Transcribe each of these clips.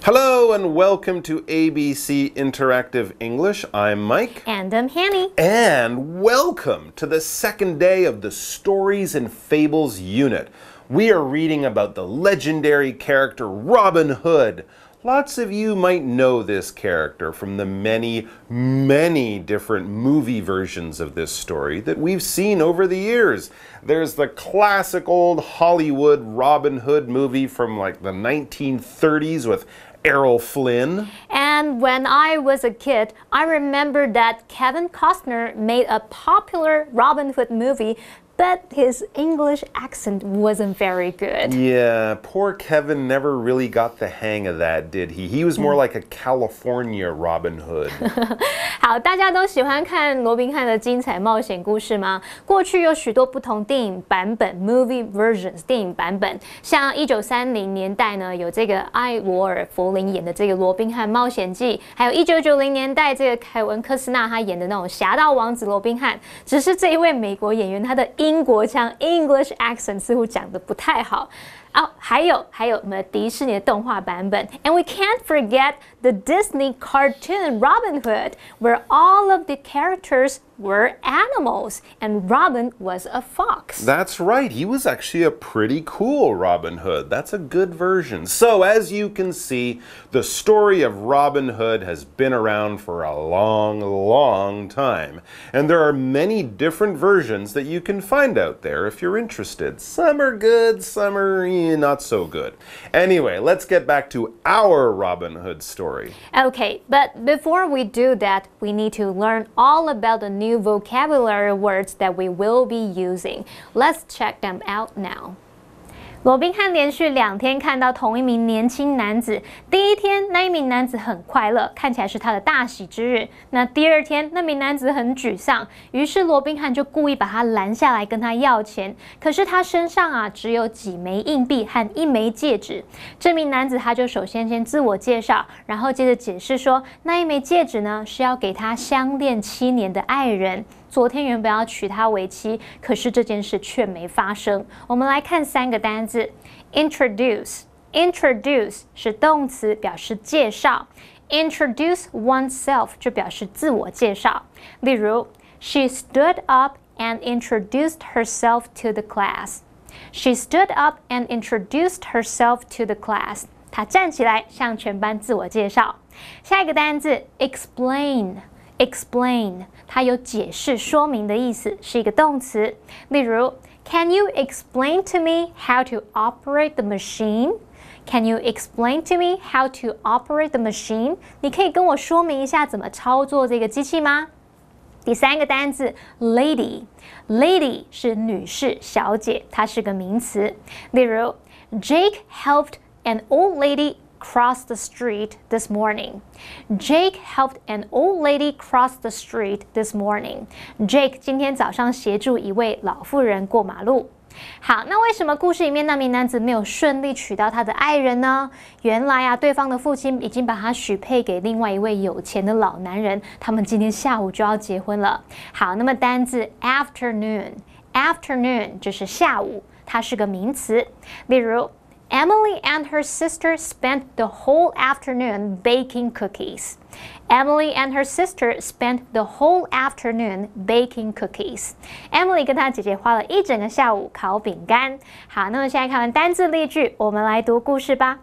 Hello and welcome to ABC Interactive English. I'm Mike. And I'm Hanny. And welcome to the second day of the Stories and Fables unit. We are reading about the legendary character Robin Hood. Lots of you might know this character from the many different movie versions of this story that we've seen over the years. There's the classic old Hollywood Robin Hood movie from like the 1930s with Errol Flynn. And when I was a kid, I remember that Kevin Costner made a popular Robin Hood movie, but his English accent wasn't very good. Yeah, poor Kevin never really got the hang of that, did he? He was more like a California Robin Hood. 好，大家都喜欢看罗宾汉的精彩冒险故事吗？过去有许多不同电影版本 （movie versions） 电影版本，像1930年代呢，有这个艾罗尔·弗林演的这个《罗宾汉冒险记》，还有1990年代这个凯文·科斯纳他演的那种侠盗王子罗宾汉。只是这一位美国演员他的英国腔 （English accent） 似乎讲得不太好。还有我们迪士尼的动画版本 ，and we can't forget the Disney cartoon Robin Hood, where all of the characters were animals, and Robin was a fox. That's right. He was actually a pretty cool Robin Hood. That's a good version. So, as you can see, the story of Robin Hood has been around for a long time. And there are many different versions that you can find out there if you're interested. Some are good, some are not so good. Anyway, let's get back to our Robin Hood story. Okay, but before we do that, we need to learn all about the new vocabulary words that we will be using. Let's check them out now. 罗宾汉连续2天看到同一名年轻男子。第一天，那一名男子很快乐，看起来是他的大喜之日。那第二天，那名男子很沮丧，于是罗宾汉就故意把他拦下来，跟他要钱。可是他身上只有几枚硬币和1枚戒指。这名男子他就首先自我介绍，然后接着解释说，那1枚戒指呢是要给他相恋7年的爱人。昨天原本要娶她为妻，可是这件事却没发生。我们来看3个单字 ：introduce 是动词，表示介绍 ；introduce oneself 就表示自我介绍。例如 ，She stood up and introduced herself to the class. She stood up and introduced herself to the class. 她站起来向全班自我介绍。下一个单字 explain，它有解释、说明的意思，是一个动词。例如 ，Can you explain to me how to operate the machine? Can you explain to me how to operate the machine? 你可以跟我说明一下怎么操作这个机器吗？第3个单字 lady 是女士、小姐，它是个名词。例如 ，Jake helped an old lady cross the street this morning. Jake helped an old lady cross the street this morning. Jake 今天早上协助一位老妇人过马路。好，那为什么故事里面那名男子没有顺利娶到他的爱人呢？原来对方的父亲已经把他许配给另外一位有钱的老男人，他们今天下午就要结婚了。好，那么单字 afternoon 就是下午，它是个名词。例如Emily and her sister spent the whole afternoon baking cookies. Emily and her sister spent the whole afternoon baking cookies. Emily 跟她姐姐花了一整个下午烤饼干。好，那么现在看完单字例句，我们来读故事吧。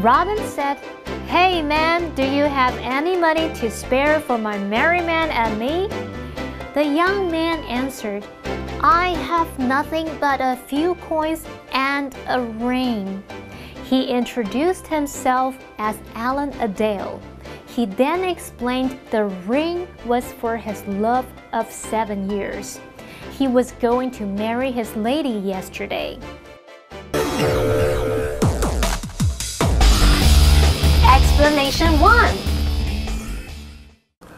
Robin said, "Hey man, do you have any money to spare for my merry man and me?" The young man answered,I have nothing but a few coins and a ring. He introduced himself as Alan Adale. He then explained the ring was for his love of 7 years. He was going to marry his lady yesterday. Explanation 1.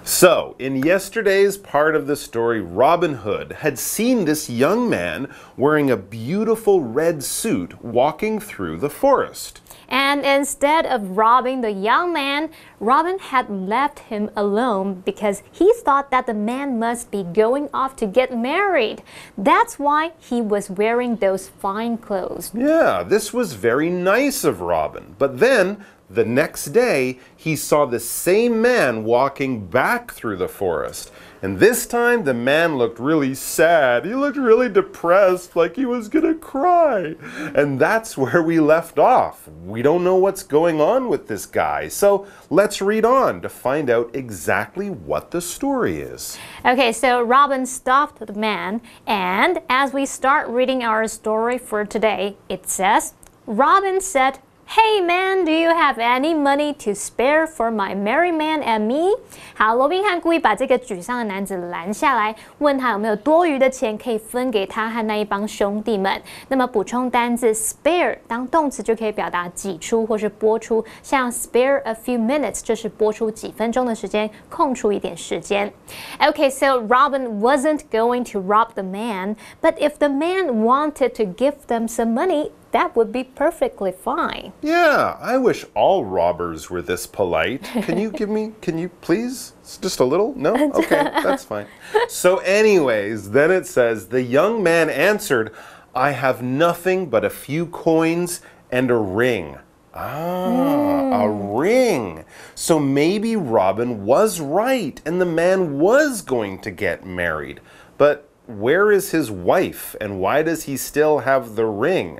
So, in yesterday's part of the story, Robin Hood had seen this young man wearing a beautiful red suit walking through the forest. And instead of robbing the young man, Robin had left him alone because he thought that the man must be going off to get married. That's why he was wearing those fine clothes. Yeah, this was very nice of Robin. But then, the next day, he saw the same man walking back through the forest. And this time, the man looked really sad. He looked really depressed, like he was gonna cry. And that's where we left off. We don't know what's going on with this guy. So let's read on to find out exactly what the story is. Okay, so Robin stopped the man. And as we start reading our story for today, it says, Robin said, "Hey man, do you have any money to spare for my merry man and me?" 好，罗宾汉故意把这个沮丧的男子拦下来，问他有没有多余的钱可以分给他和那一帮兄弟们。那么补充单字 spare 当动词就可以表达挤出或是拨出，像 spare a few minutes 就是拨出几分钟的时间，空出一点时间。Okay, so Robin wasn't going to rob the man, but if the man wanted to give them some money, that would be perfectly fine. Yeah, I wish all robbers were this polite. Can you please? Just a little? No? Okay, that's fine. So anyways, then it says, the young man answered, "I have nothing but a few coins and a ring." A ring. So maybe Robin was right and the man was going to get married. But where is his wife and why does he still have the ring?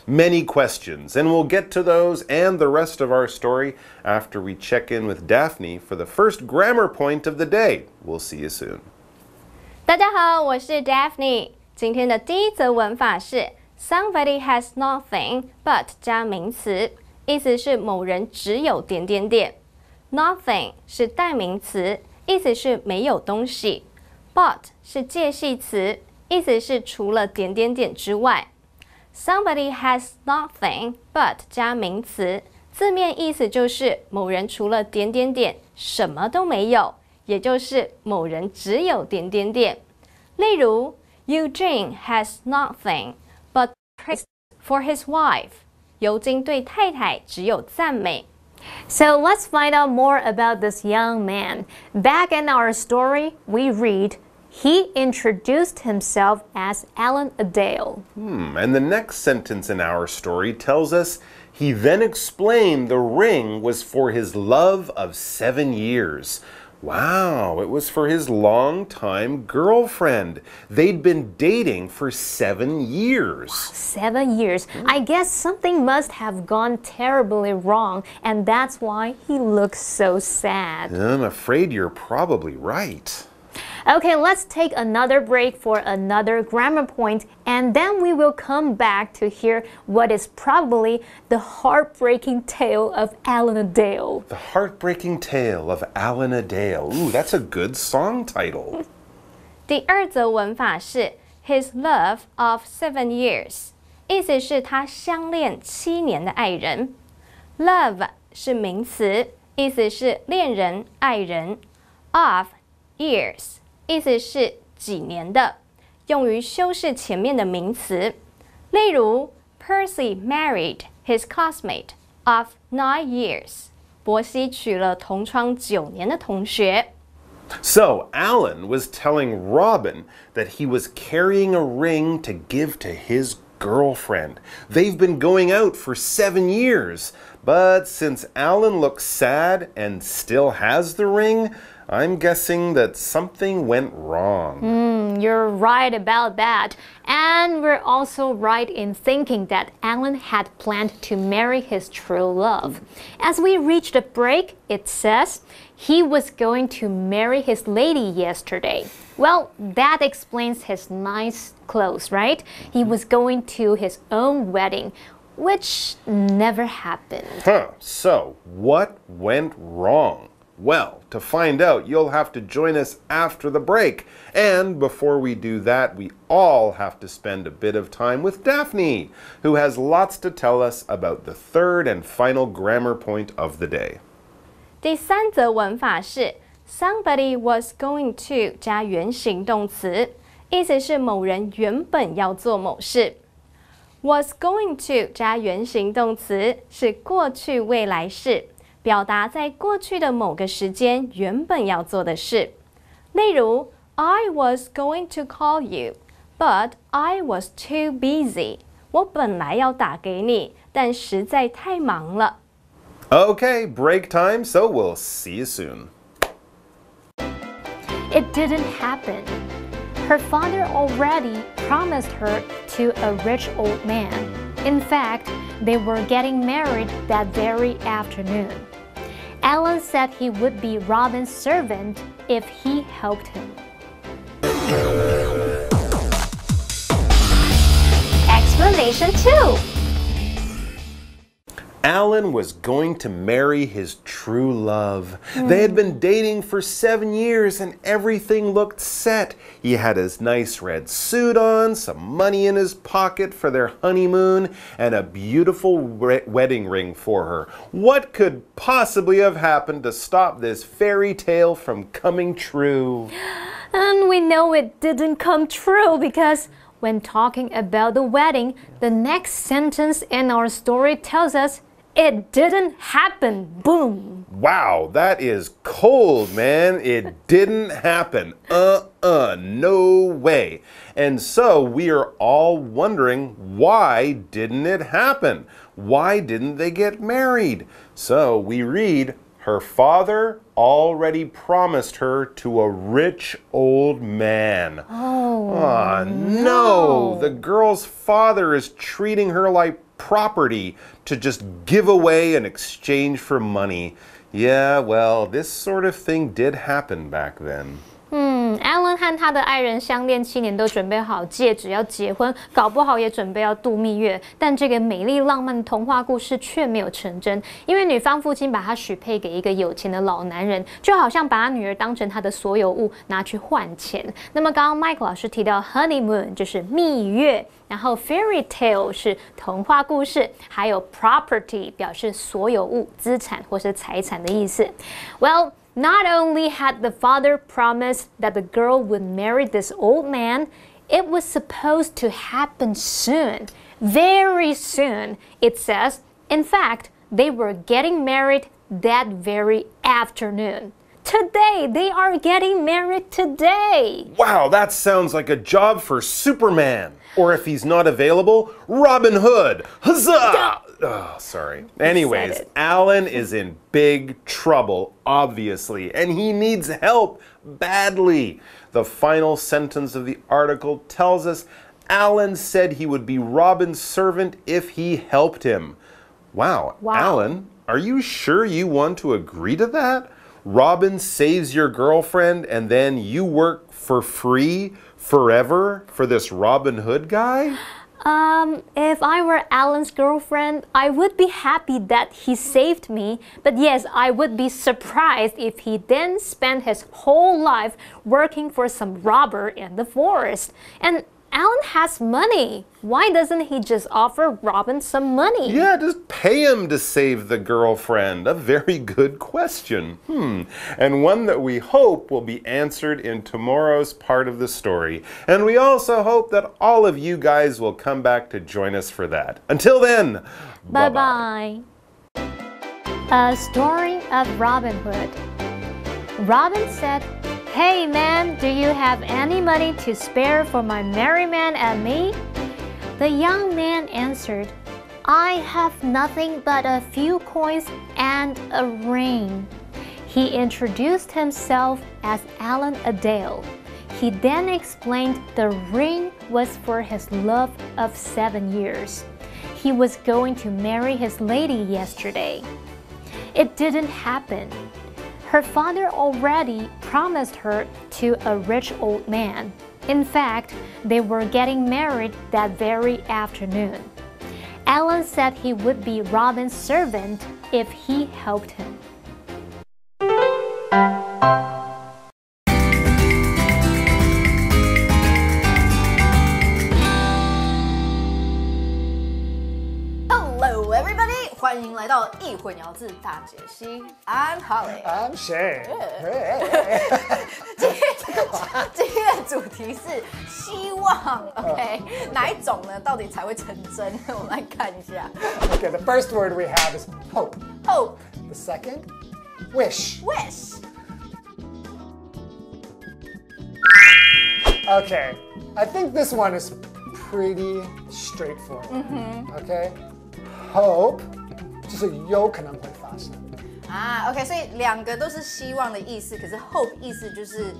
Many questions, and we'll get to those and the rest of our story after we check in with Daphne for the first grammar point of the day. We'll see you soon. 大家好，我是 Daphne。今天的第一则文法是 Somebody has nothing but 加名词，意思是某人只有点点点。Nothing 是代名词，意思是没有东西。But 是介系词，意思是除了点点点之外。Somebody has nothing but 加名词，字面意思就是某人除了点点点什么都没有，也就是某人只有点点点。例如 Eugene has nothing but praise for his wife. 尤金对太太只有赞美。So let's find out more about this young man. Back in our story, we read, he introduced himself as Alan Adale. And the next sentence in our story tells us he then explained the ring was for his love of 7 years. Wow, it was for his longtime girlfriend. They'd been dating for 7 years. 7 years. I guess something must have gone terribly wrong, and that's why he looks so sad. I'm afraid you're probably right. Okay, let's take another break for another grammar point, and then we will come back to hear what is probably the heartbreaking tale of Alan Adale. The Heartbreaking Tale of Alan Adale. Ooh, that's a good song title. 第二则文法是 His love of 7 years， 意思是他相恋7年的爱人。Love 是名词，意思是恋人、爱人。Of years 意思是几年的，用于修饰前面的名词。例如 Percy married his classmate of 9 years. 伯西娶了同窗9年的同学。So, Alan was telling Robin that he was carrying a ring to give to his girlfriend. They've been going out for 7 years. But since Alan looks sad and still has the ring, I'm guessing that something went wrong. You're right about that. And we're also right in thinking that Alan had planned to marry his true love. As we reach the break, it says he was going to marry his lady yesterday. Well, that explains his nice clothes, right? He was going to his own wedding, which never happened. So, what went wrong? Well, to find out, you'll have to join us after the break. And before we do that, we all have to spend a bit of time with Daphne, who has lots to tell us about the third and final grammar point of the day. 第三则文法是 Somebody was going to 加原形动词，意思是某人原本要做某事。Was going to 加原形动词是过去未来式，表达在过去的某个时间原本要做的事。例如 I was going to call you, but I was too busy. 我本来要打给你，但实在太忙了。Okay, break time, so we'll see you soon. It didn't happen. Her father already promised her to a rich old man. In fact, they were getting married that very afternoon. Alan said he would be Robin's servant if he helped him. Explanation 2. Alan was going to marry his true love. They had been dating for 7 years and everything looked set. He had his nice red suit on, some money in his pocket for their honeymoon, and a beautiful wedding ring for her. What could possibly have happened to stop this fairy tale from coming true? And we know it didn't come true because when talking about the wedding, the next sentence in our story tells us it didn't happen. Boom. Wow, that is cold, man. It didn't happen. No way. And so we are all wondering, why didn't it happen? Why didn't they get married? So we read, her father already promised her to a rich old man. Oh, no. The girl's father is treating her like property to just give away in exchange for money. Yeah, well, this sort of thing did happen back then. Alan 和他的爱人相恋7年，都准备好戒指要结婚，搞不好也准备要度蜜月。但这个美丽浪漫的童话故事却没有成真，因为女方父亲把她许配给一个有钱的老男人，就好像把他女儿当成他的所有物拿去换钱。那么刚刚 Mike 老师提到 honeymoon 就是蜜月，然后 fairy tale 是童话故事，还有 property 表示所有物、资产或是财产的意思。Well.Not only had the father promised that the girl would marry this old man, it was supposed to happen soon. Very soon, it says. In fact, they were getting married that very afternoon. Today, they are getting married today. Wow, that sounds like a job for Superman. Or if he's not available, Robin Hood. Huzzah! Oh, sorry. Anyways, Alan is in big trouble, obviously, and he needs help badly. The final sentence of the article tells us Alan said he would be Robin's servant if he helped him. Wow. Alan, are you sure you want to agree to that? Robin saves your girlfriend and then you work for free forever for this Robin Hood guy? If I were Alan's girlfriend, I would be happy that he saved me. But yes, I would be surprised if he then spent his whole life working for some robber in the forest. And Alan has money. Why doesn't he just offer Robin some money? Yeah, just pay him to save the girlfriend. A very good question. And one that we hope will be answered in tomorrow's part of the story. And we also hope that all of you guys will come back to join us for that. Until then, bye-bye. A story of Robin Hood. Robin said, "Hey man, do you have any money to spare for my merry man and me?" The young man answered, "I have nothing but a few coins and a ring." He introduced himself as Alan Adale. He then explained the ring was for his love of 7 years. He was going to marry his lady yesterday. It didn't happen. Her father already promised her to a rich old man. In fact, they were getting married that very afternoon. Alan said he would be Robin's servant if he helped him. Hello, everybody! 欢迎来到一会鸟字大解析。I'm Holly. I'm Shane. 今天今天的主题是希望 ，OK， 哪一种呢？到底才会成真？我们来看一下。Okay, the first word we have is hope. Hope, The second, wish. wish. Okay, I think this one is pretty straightforward. Okay, hope 就是有可能会发生。啊 ，OK， 所以两个都是希望的意思，可是 hope 意思就是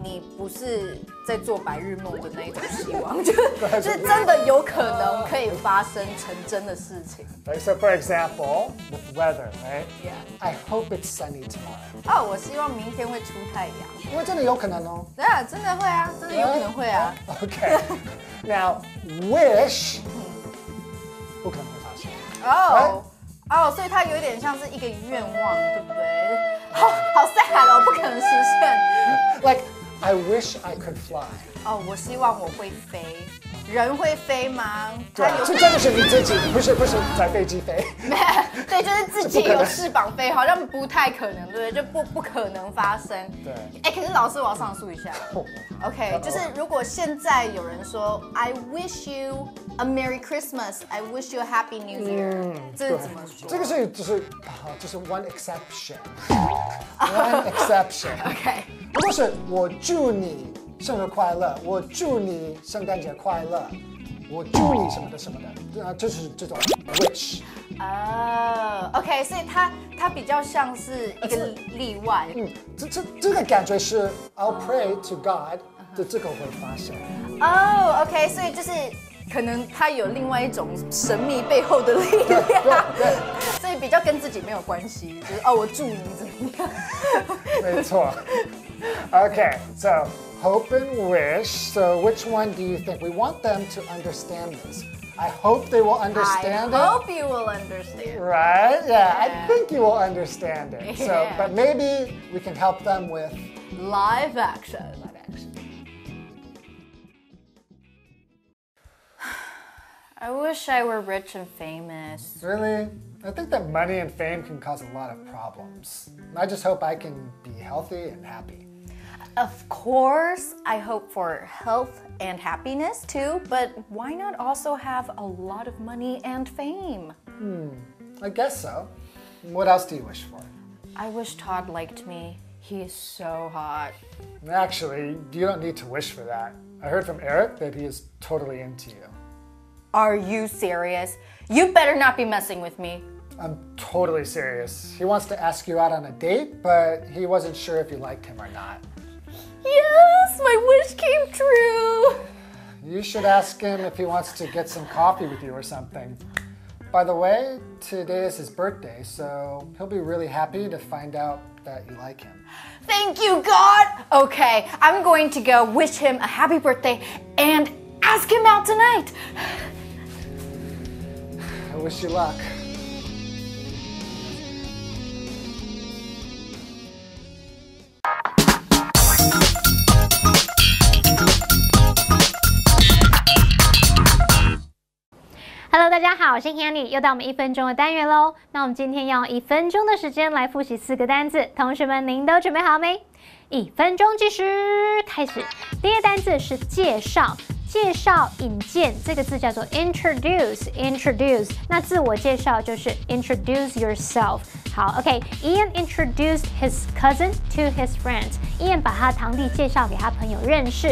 你不是在做白日梦的那一种希望，就是真的有可能可以发生成真的事情。Right, so for example, with weather, right? Yeah. I hope it's sunny tomorrow. 哦，我希望明天会出太阳。因为真的有可能哦。对啊，真的会啊，真的有可能会啊。Okay. Now, wish 不可能会发生。哦哦，所以它有点像是一个愿望，对不对？好 sad 哦，不可能实现。 Like, I wish I could fly. 哦，我希望我会飞。人会飞吗？对，这真的是你自己，不是在飞机飞。对，就是自己有翅膀飞，好像不太可能，对不对？就不可能发生。对。哎，可是老师，我要上诉一下。OK， 就是如果现在有人说 I wish you a Merry Christmas, I wish you a Happy New Year，这是怎么说？这个是就是 one exception， one exception。OK， 如果是我祝你生日快乐，我祝你圣诞节快乐，我祝你什么的什么的，就是这种 wish。OK， 所以它比较像是一个例外。这个感觉是 I'll pray to God， 这个会发生。哦 ，OK， 所以就是可能它有另外一种神秘背后的力量，对，所以比较跟自己没有关系，就是哦，我祝你怎么样？没错。Okay, so hope and wish. So which one do you think? We want them to understand this. I hope they will understand I hope you will understand. Right? Yeah, I think you will understand it. So, Yeah. but maybe we can help them with Live action. live action. I wish I were rich and famous. Really? I think that money and fame can cause a lot of problems. I just hope I can be healthy and happy. Of course, I hope for health and happiness too, but why not also have a lot of money and fame? I guess so. What else do you wish for? I wish Todd liked me. He is so hot. Actually, you don't need to wish for that. I heard from Eric that he is totally into you. Are you serious? You better not be messing with me. I'm totally serious. He wants to ask you out on a date, but he wasn't sure if you liked him or not. Yes, my wish came true. You should ask him if he wants to get some coffee with you or something. By the way, today is his birthday, so he'll be really happy to find out that you like him. Thank you, God. Okay, I'm going to go wish him a happy birthday and ask him out tonight. I wish you luck. Hello， 大家好，我是 Hanny， 又到我们1分钟的单元喽。那我们今天要用1分钟的时间来复习4个单字，同学们您都准备好没？1分钟计时开始。第一个单字是介绍，介绍引荐这个字叫做 introduce， 那自我介绍就是 introduce yourself。好 ，OK，Ian introduced his cousin to his friends。Ian 把他堂弟介绍给他朋友认识。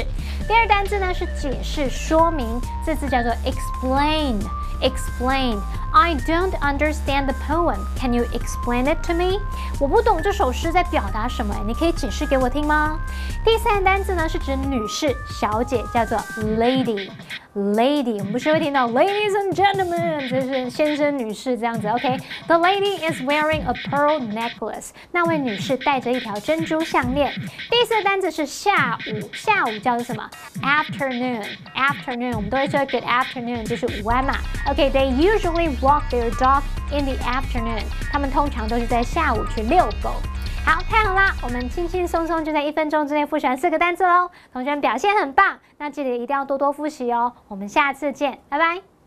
第二单字呢是解释说明，这字叫做 explain。Explain. I don't understand the poem. Can you explain it to me? 我不懂这首诗在表达什么，你可以解释给我听吗？第三个单字呢是指女士、小姐，叫做 lady。Lady， 我们不是会听到 ladies and gentlemen， 这是先生、女士这样子。OK，The lady is wearing a pearl necklace. 那位女士戴着一条珍珠项链。第四个单字是下午，下午叫做什么 ？Afternoon， 我们都会说 good afternoon， 就是午安嘛。OK，they usually walk their dog in the afternoon. 他们通常都是在下午去遛狗。好，太好啦！我们轻轻松松就在1分钟之内复习完4个单字喽。同学们表现很棒，那记得一定要多多复习哦。我们下次见，拜拜。